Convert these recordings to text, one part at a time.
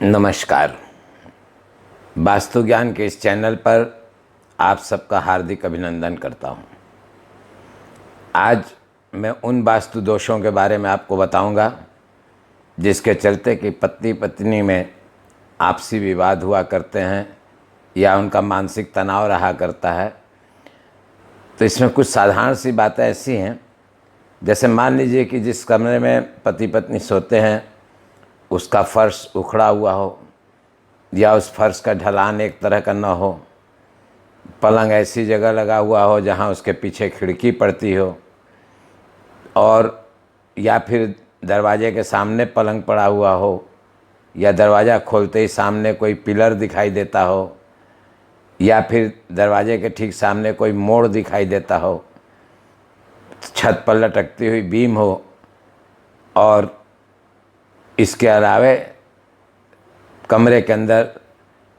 नमस्कार। वास्तु ज्ञान के इस चैनल पर आप सबका हार्दिक अभिनंदन करता हूं। आज मैं उन वास्तु दोषों के बारे में आपको बताऊंगा जिसके चलते कि पति पत्नी में आपसी विवाद हुआ करते हैं या उनका मानसिक तनाव रहा करता है। तो इसमें कुछ साधारण सी बातें ऐसी हैं, जैसे मान लीजिए कि जिस कमरे में पति पत्नी सोते हैं उसका फर्श उखड़ा हुआ हो या उस फर्श का ढलान एक तरह का न हो, पलंग ऐसी जगह लगा हुआ हो जहाँ उसके पीछे खिड़की पड़ती हो, और या फिर दरवाजे के सामने पलंग पड़ा हुआ हो, या दरवाज़ा खोलते ही सामने कोई पिलर दिखाई देता हो, या फिर दरवाजे के ठीक सामने कोई मोड़ दिखाई देता हो, छत पर लटकती हुई बीम हो, और इसके अलावे कमरे के अंदर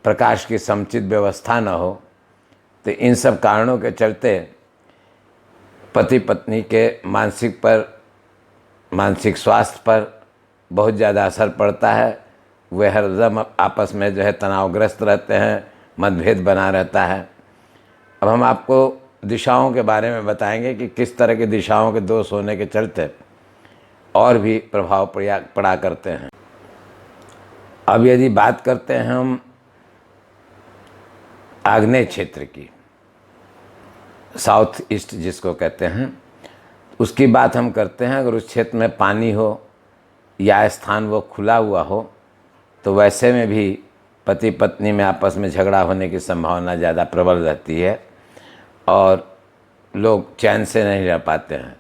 प्रकाश की समुचित व्यवस्था न हो। तो इन सब कारणों के चलते पति पत्नी के मानसिक स्वास्थ्य पर बहुत ज़्यादा असर पड़ता है। वे हरदम आपस में तनावग्रस्त रहते हैं, मतभेद बना रहता है। अब हम आपको दिशाओं के बारे में बताएंगे कि किस तरह की दिशाओं के दोष होने के चलते और भी प्रभाव पड़ा करते हैं। अब यदि बात करते हैं हम आग्नेय क्षेत्र की, साउथ ईस्ट जिसको कहते हैं, उसकी बात हम करते हैं। अगर उस क्षेत्र में पानी हो या स्थान वो खुला हुआ हो तो वैसे में भी पति पत्नी में आपस में झगड़ा होने की संभावना ज़्यादा प्रबल रहती है और लोग चैन से नहीं रह पाते हैं,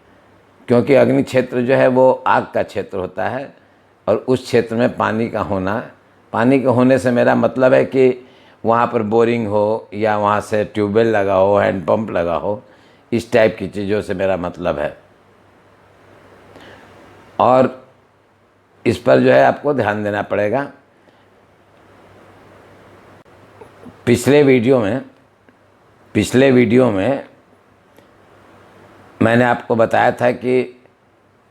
क्योंकि अग्नि क्षेत्र वो आग का क्षेत्र होता है। और उस क्षेत्र में पानी का होने से मेरा मतलब है कि वहाँ पर बोरिंग हो या वहाँ से ट्यूबवेल लगा हो, हैंडपंप लगा हो, इस टाइप की चीज़ों से मेरा मतलब है। और इस पर आपको ध्यान देना पड़ेगा। पिछले वीडियो में मैंने आपको बताया था कि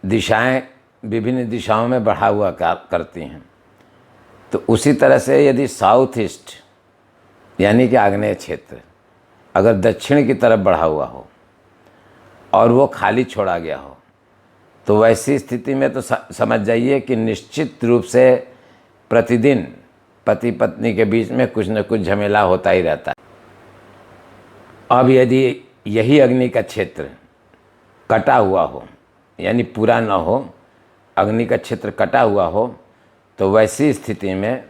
दिशाएं विभिन्न दिशाओं में बढ़ा हुआ करती हैं। तो उसी तरह से यदि साउथ ईस्ट यानी कि आग्नेय क्षेत्र अगर दक्षिण की तरफ बढ़ा हुआ हो और वो खाली छोड़ा गया हो तो वैसी स्थिति में तो समझ जाइए कि निश्चित रूप से प्रतिदिन पति पत्नी के बीच में कुछ न कुछ झमेला होता ही रहता है। अब यदि यही अग्नि का क्षेत्र कटा हुआ हो, यानी पूरा न हो, अग्नि का क्षेत्र कटा हुआ हो, तो वैसी स्थिति में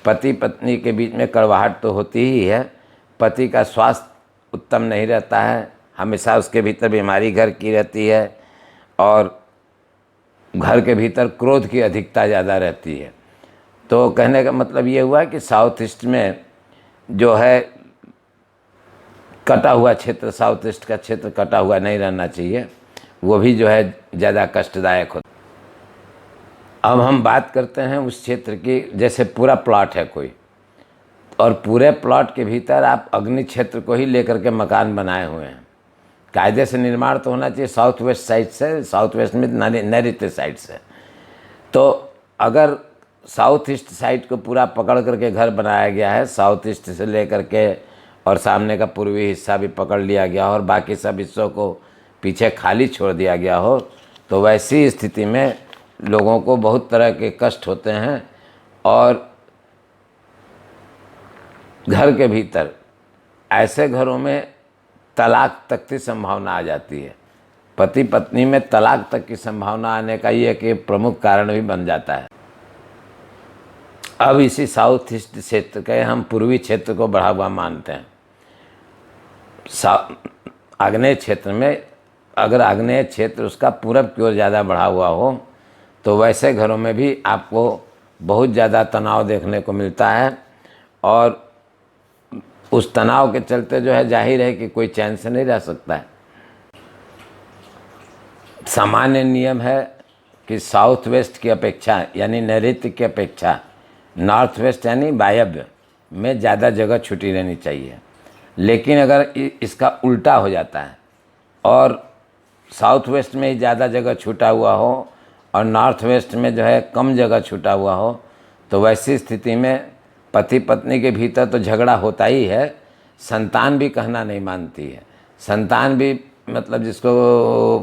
पति पत्नी के बीच में कड़वाहट तो होती ही है। पति का स्वास्थ्य उत्तम नहीं रहता है, हमेशा उसके भीतर बीमारी घर की रहती है और घर के भीतर क्रोध की अधिकता ज़्यादा रहती है। तो कहने का मतलब ये हुआ कि साउथ ईस्ट में कटा हुआ क्षेत्र, साउथ ईस्ट का क्षेत्र कटा हुआ नहीं रहना चाहिए, वो भी ज़्यादा कष्टदायक होता है। अब हम बात करते हैं उस क्षेत्र की, जैसे पूरा प्लॉट है कोई, और पूरे प्लॉट के भीतर आप अग्नि क्षेत्र को ही लेकर के मकान बनाए हुए हैं। कायदे से निर्माण तो होना चाहिए साउथ वेस्ट साइड से, साउथ वेस्ट में नैऋत्य साइड से। तो अगर साउथ ईस्ट साइड को पूरा पकड़ करके घर बनाया गया है, साउथ ईस्ट से लेकर के, और सामने का पूर्वी हिस्सा भी पकड़ लिया गया हो और बाकी सब हिस्सों को पीछे खाली छोड़ दिया गया हो, तो वैसी स्थिति में लोगों को बहुत तरह के कष्ट होते हैं और घर के भीतर ऐसे घरों में तलाक तक की संभावना आ जाती है। पति पत्नी में तलाक तक की संभावना आने का ये एक प्रमुख कारण भी बन जाता है। अब इसी साउथ ईस्ट क्षेत्र के हम पूर्वी क्षेत्र को बढ़ा हुआ मानते हैं। आग्नेय क्षेत्र में अगर आग्नेय क्षेत्र उसका पूरब की ओर ज़्यादा बढ़ा हुआ हो तो वैसे घरों में भी आपको बहुत ज़्यादा तनाव देखने को मिलता है और उस तनाव के चलते जाहिर है कि कोई चैन से नहीं रह सकता है। सामान्य नियम है कि साउथ वेस्ट की अपेक्षा यानी नैऋत्य की अपेक्षा नॉर्थ वेस्ट यानी वायव्य में ज़्यादा जगह छुटी रहनी चाहिए। लेकिन अगर इसका उल्टा हो जाता है और साउथ वेस्ट में ही ज़्यादा जगह छूटा हुआ हो और नॉर्थ वेस्ट में कम जगह छूटा हुआ हो तो वैसी स्थिति में पति पत्नी के भीतर तो झगड़ा होता ही है, संतान भी कहना नहीं मानती है। संतान भी मतलब जिसको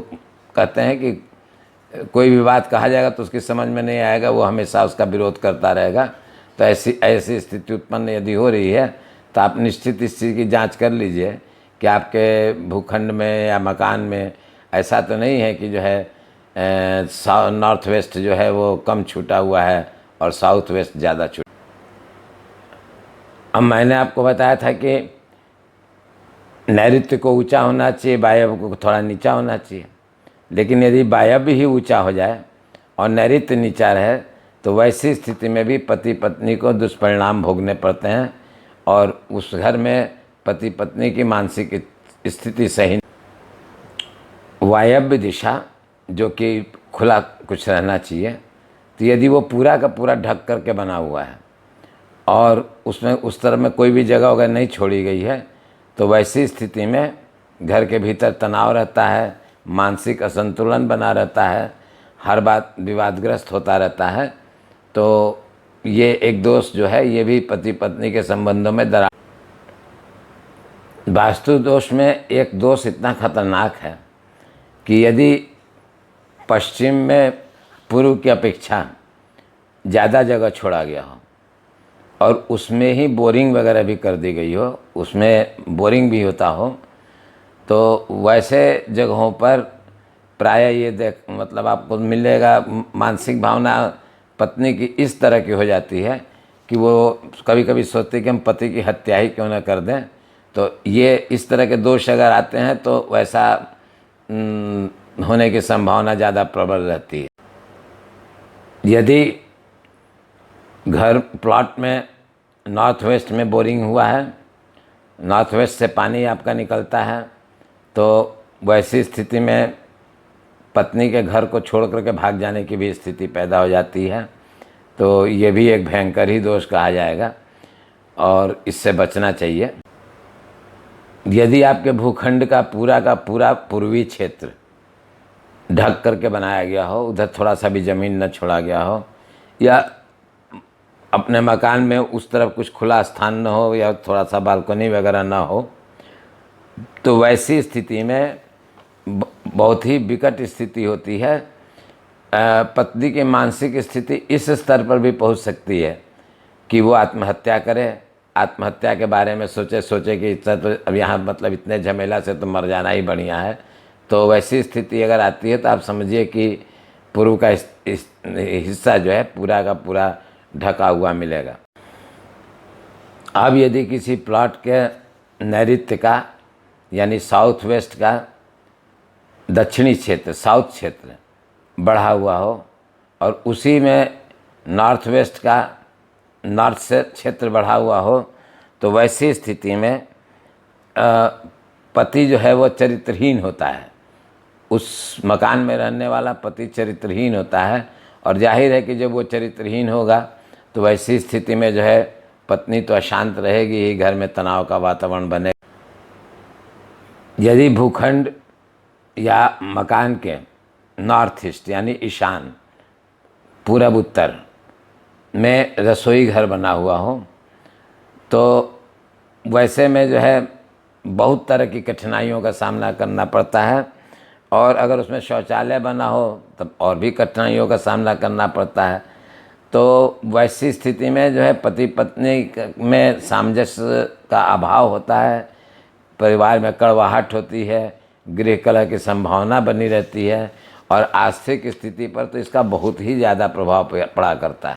कहते हैं कि कोई भी बात कहा जाएगा तो उसकी समझ में नहीं आएगा, वो हमेशा उसका विरोध करता रहेगा। तो ऐसी स्थिति उत्पन्न यदि हो रही है तो आप निश्चित इस चीज़ की जांच कर लीजिए कि आपके भूखंड में या मकान में ऐसा तो नहीं है कि जो है नॉर्थ वेस्ट जो है वो कम छूटा हुआ है और साउथ वेस्ट ज़्यादा छूटा। अब मैंने आपको बताया था कि नैऋत्य को ऊंचा होना चाहिए, वायव्य को थोड़ा नीचा होना चाहिए। लेकिन यदि वायव्य ही ऊंचा हो जाए और नैऋत्य नीचा रहे तो वैसी स्थिति में भी पति पत्नी को दुष्परिणाम भोगने पड़ते हैं और उस घर में पति पत्नी की मानसिक स्थिति सही। वायव्य दिशा जो कि खुला कुछ रहना चाहिए, तो यदि वो पूरा का पूरा ढक करके बना हुआ है और उसमें उस तरह में कोई भी जगह अगर नहीं छोड़ी गई है तो वैसी स्थिति में घर के भीतर तनाव रहता है, मानसिक असंतुलन बना रहता है, हर बात विवादग्रस्त होता रहता है। तो ये एक दोष जो है ये भी पति पत्नी के संबंधों में दरार। वास्तु दोष में एक दोष इतना खतरनाक है कि यदि पश्चिम में पूर्व की अपेक्षा ज़्यादा जगह छोड़ा गया हो और उसमें ही बोरिंग वगैरह भी कर दी गई हो, उसमें बोरिंग भी होता हो, तो वैसे जगहों पर प्राय ये मतलब आपको मिलेगा मानसिक भावना पत्नी की इस तरह की हो जाती है कि वो कभी कभी सोचती है कि हम पति की हत्या ही क्यों ना कर दें। तो ये इस तरह के दोष अगर आते हैं तो वैसा होने की संभावना ज़्यादा प्रबल रहती है। यदि घर प्लॉट में नॉर्थ वेस्ट में बोरिंग हुआ है, नॉर्थ वेस्ट से पानी आपका निकलता है, तो वैसी स्थिति में पत्नी के घर को छोड़ करके भाग जाने की भी स्थिति पैदा हो जाती है। तो ये भी एक भयंकर ही दोष कहा जाएगा और इससे बचना चाहिए। यदि आपके भूखंड का पूरा पूर्वी क्षेत्र ढक करके बनाया गया हो, उधर थोड़ा सा भी ज़मीन न छोड़ा गया हो, या अपने मकान में उस तरफ कुछ खुला स्थान न हो या थोड़ा सा बालकनी वगैरह ना हो, तो वैसी स्थिति में बहुत ही विकट स्थिति होती है। पत्नी की मानसिक स्थिति इस स्तर पर भी पहुंच सकती है कि वो आत्महत्या करे, आत्महत्या के बारे में सोचे कि इतना तो अब यहाँ मतलब इतने झमेला से तो मर जाना ही बढ़िया है। तो वैसी स्थिति अगर आती है तो आप समझिए कि पूर्व का इस हिस्सा जो है पूरा का पूरा ढका हुआ मिलेगा। अब यदि किसी प्लॉट के नैऋत्य का यानी साउथ वेस्ट का दक्षिणी क्षेत्र साउथ क्षेत्र बढ़ा हुआ हो और उसी में नॉर्थ वेस्ट का नॉर्थ से क्षेत्र बढ़ा हुआ हो, तो वैसी स्थिति में पति जो है वो चरित्रहीन होता है। उस मकान में रहने वाला पति चरित्रहीन होता है और जाहिर है कि जब वो चरित्रहीन होगा तो वैसी स्थिति में जो है पत्नी तो अशांत रहेगी ही, घर में तनाव का वातावरण बनेगा। यदि भूखंड या मकान के नॉर्थ ईस्ट यानी ईशान पूरब उत्तर में रसोई घर बना हुआ हो, तो वैसे में जो है बहुत तरह की कठिनाइयों का सामना करना पड़ता है और अगर उसमें शौचालय बना हो तब और भी कठिनाइयों का सामना करना पड़ता है। तो वैसी स्थिति में जो है पति पत्नी में सामंजस्य का अभाव होता है, परिवार में कड़वाहट होती है, गृह कलह की संभावना बनी रहती है और आर्थिक स्थिति पर तो इसका बहुत ही ज़्यादा प्रभाव पड़ा करता है।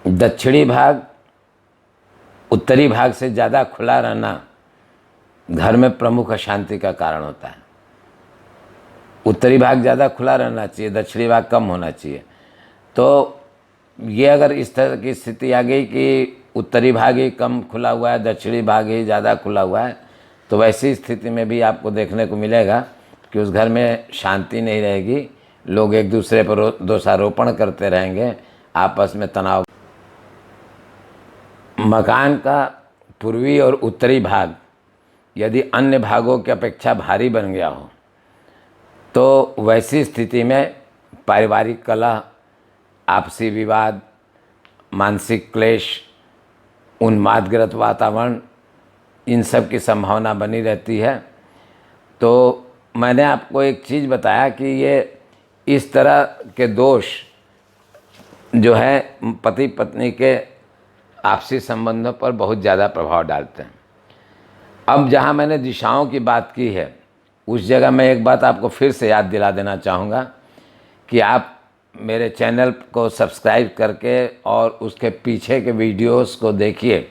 दक्षिणी भाग उत्तरी भाग से ज़्यादा खुला रहना घर में प्रमुख अशांति का कारण होता है। उत्तरी भाग ज़्यादा खुला रहना चाहिए, दक्षिणी भाग कम होना चाहिए। तो ये अगर इस तरह की स्थिति आ गई कि उत्तरी भाग ही कम खुला हुआ है, दक्षिणी भाग ही ज़्यादा खुला हुआ है, तो वैसी स्थिति में भी आपको देखने को मिलेगा कि उस घर में शांति नहीं रहेगी, लोग एक दूसरे पर दोषारोपण करते रहेंगे, आपस में तनाव। मकान का पूर्वी और उत्तरी भाग यदि अन्य भागों की अपेक्षा भारी बन गया हो, तो वैसी स्थिति में पारिवारिक कलह, आपसी विवाद, मानसिक क्लेश, उन्मादग्रस्त वातावरण, इन सब की संभावना बनी रहती है। तो मैंने आपको एक चीज़ बताया कि ये इस तरह के दोष जो है पति पत्नी के आपसी संबंधों पर बहुत ज़्यादा प्रभाव डालते हैं। अब जहाँ मैंने दिशाओं की बात की है, उस जगह मैं एक बात आपको फिर से याद दिला देना चाहूँगा कि आप मेरे चैनल को सब्सक्राइब करके और उसके पीछे के वीडियोस को देखिए,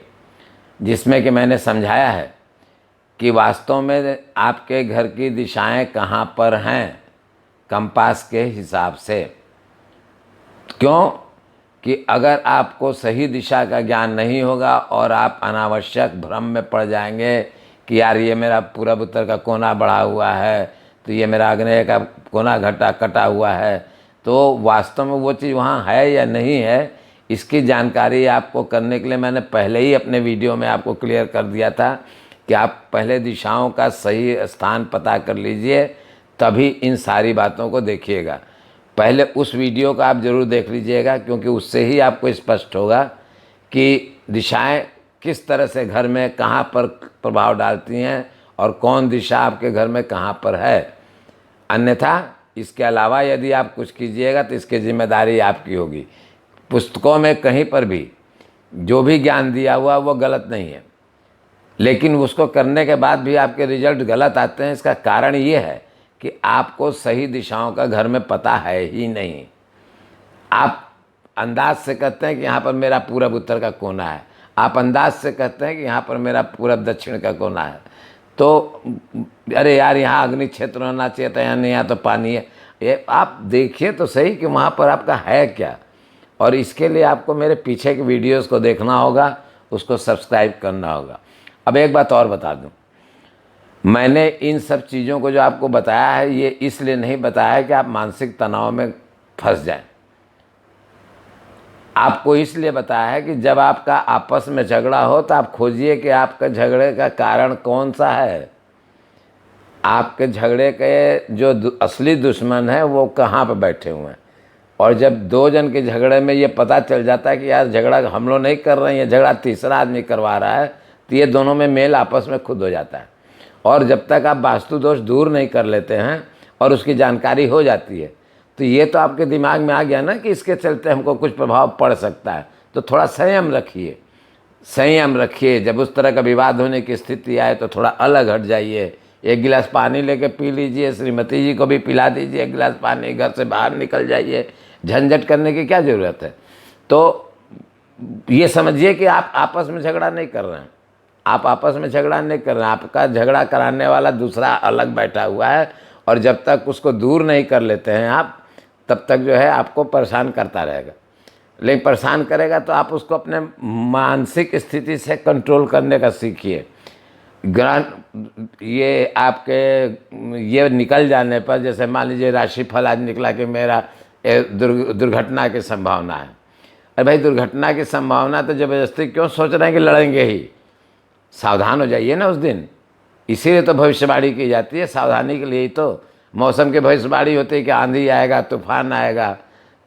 जिसमें कि मैंने समझाया है कि वास्तव में आपके घर की दिशाएं कहाँ पर हैं कंपास के हिसाब से। क्यों कि अगर आपको सही दिशा का ज्ञान नहीं होगा और आप अनावश्यक भ्रम में पड़ जाएंगे कि यार ये मेरा पूरब उत्तर का कोना बढ़ा हुआ है, तो ये मेरा आग्नेय का कोना कटा हुआ है, तो वास्तव में वो चीज़ वहाँ है या नहीं है, इसकी जानकारी आपको करने के लिए मैंने पहले ही अपने वीडियो में आपको क्लियर कर दिया था कि आप पहले दिशाओं का सही स्थान पता कर लीजिए, तभी इन सारी बातों को देखिएगा। पहले उस वीडियो का आप ज़रूर देख लीजिएगा, क्योंकि उससे ही आपको स्पष्ट होगा कि दिशाएं किस तरह से घर में कहाँ पर प्रभाव डालती हैं और कौन दिशा आपके घर में कहाँ पर है। अन्यथा इसके अलावा यदि आप कुछ कीजिएगा तो इसकी जिम्मेदारी आपकी होगी। पुस्तकों में कहीं पर भी जो भी ज्ञान दिया हुआ वो गलत नहीं है, लेकिन उसको करने के बाद भी आपके रिजल्ट गलत आते हैं। इसका कारण ये है कि आपको सही दिशाओं का घर में पता है ही नहीं। आप अंदाज से कहते हैं कि यहाँ पर मेरा पूरब उत्तर का कोना है, आप अंदाज से कहते हैं कि यहाँ पर मेरा पूरब दक्षिण का कोना है, तो अरे यार यहाँ अग्नि क्षेत्र होना चाहिए था, यहाँ नहीं, यहाँ तो पानी है। ये आप देखिए तो सही कि वहाँ पर आपका है क्या। और इसके लिए आपको मेरे पीछे के वीडियोस को देखना होगा, उसको सब्सक्राइब करना होगा। अब एक बात और बता दूं, मैंने इन सब चीज़ों को जो आपको बताया है, ये इसलिए नहीं बताया है कि आप मानसिक तनाव में फंस जाएं। आपको इसलिए बताया है कि जब आपका आपस में झगड़ा हो तो आप खोजिए कि आपका झगड़े का कारण कौन सा है। आपके झगड़े के जो असली दुश्मन है वो कहाँ पर बैठे हुए हैं। और जब दो जन के झगड़े में ये पता चल जाता है कि यार झगड़ा हम लोग नहीं कर रहे हैं, ये झगड़ा तीसरा आदमी करवा रहा है, तो ये दोनों में मेल आपस में खुद हो जाता है। और जब तक आप वास्तु दोष दूर नहीं कर लेते हैं और उसकी जानकारी हो जाती है, तो ये तो आपके दिमाग में आ गया ना कि इसके चलते हमको कुछ प्रभाव पड़ सकता है। तो थोड़ा संयम रखिए, संयम रखिए। जब उस तरह का विवाद होने की स्थिति आए तो थोड़ा अलग हट जाइए, एक गिलास पानी लेके पी लीजिए, श्रीमती जी को भी पिला दीजिए एक गिलास पानी, घर से बाहर निकल जाइए, झंझट करने की क्या ज़रूरत है। तो ये समझिए कि आप आपस में झगड़ा नहीं कर रहे हैं, आप आपस में झगड़ा नहीं कर रहे हैं, आपका झगड़ा कराने वाला दूसरा अलग बैठा हुआ है। और जब तक उसको दूर नहीं कर लेते हैं आप, तब तक जो है आपको परेशान करता रहेगा। लेकिन परेशान करेगा तो आप उसको अपने मानसिक स्थिति से कंट्रोल करने का सीखिए। ये आपके ये निकल जाने पर, जैसे मान लीजिए राशिफल आज निकला कि मेरा दुर्घटना की संभावना है। अरे भाई, दुर्घटना की संभावना तो ज़बरदस्ती क्यों सोच रहे हैं कि लड़ेंगे ही। सावधान हो जाइए ना उस दिन। इसीलिए तो भविष्यवाणी की जाती है, सावधानी के लिए ही तो। मौसम की भविष्यवाणी होती है कि आंधी आएगा, तूफान आएगा,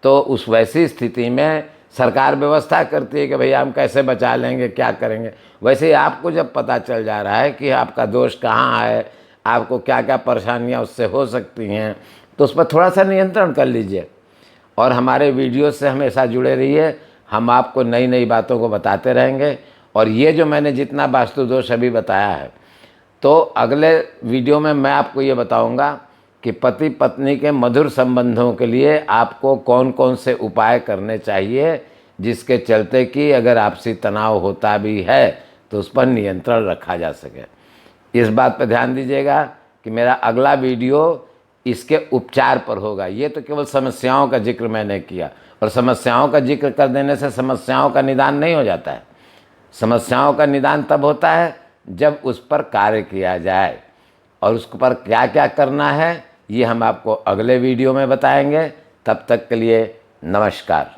तो उस वैसी स्थिति में सरकार व्यवस्था करती है कि भैया हम कैसे बचा लेंगे, क्या करेंगे। वैसे ही आपको जब पता चल जा रहा है कि आपका दोष कहाँ है, आपको क्या क्या परेशानियाँ उससे हो सकती हैं, तो उस पर थोड़ा सा नियंत्रण कर लीजिए। और हमारे वीडियो से हमेशा जुड़े रहिए, हम आपको नई नई बातों को बताते रहेंगे। और ये जो मैंने जितना वास्तु दोष अभी बताया है, तो अगले वीडियो में मैं आपको ये बताऊंगा कि पति पत्नी के मधुर संबंधों के लिए आपको कौन कौन से उपाय करने चाहिए, जिसके चलते कि अगर आपसी तनाव होता भी है तो उस पर नियंत्रण रखा जा सके। इस बात पर ध्यान दीजिएगा कि मेरा अगला वीडियो इसके उपचार पर होगा। ये तो केवल समस्याओं का जिक्र मैंने किया, और समस्याओं का जिक्र कर देने से समस्याओं का निदान नहीं हो जाता है। समस्याओं का निदान तब होता है जब उस पर कार्य किया जाए, और उस पर क्या क्या करना है ये हम आपको अगले वीडियो में बताएंगे। तब तक के लिए नमस्कार।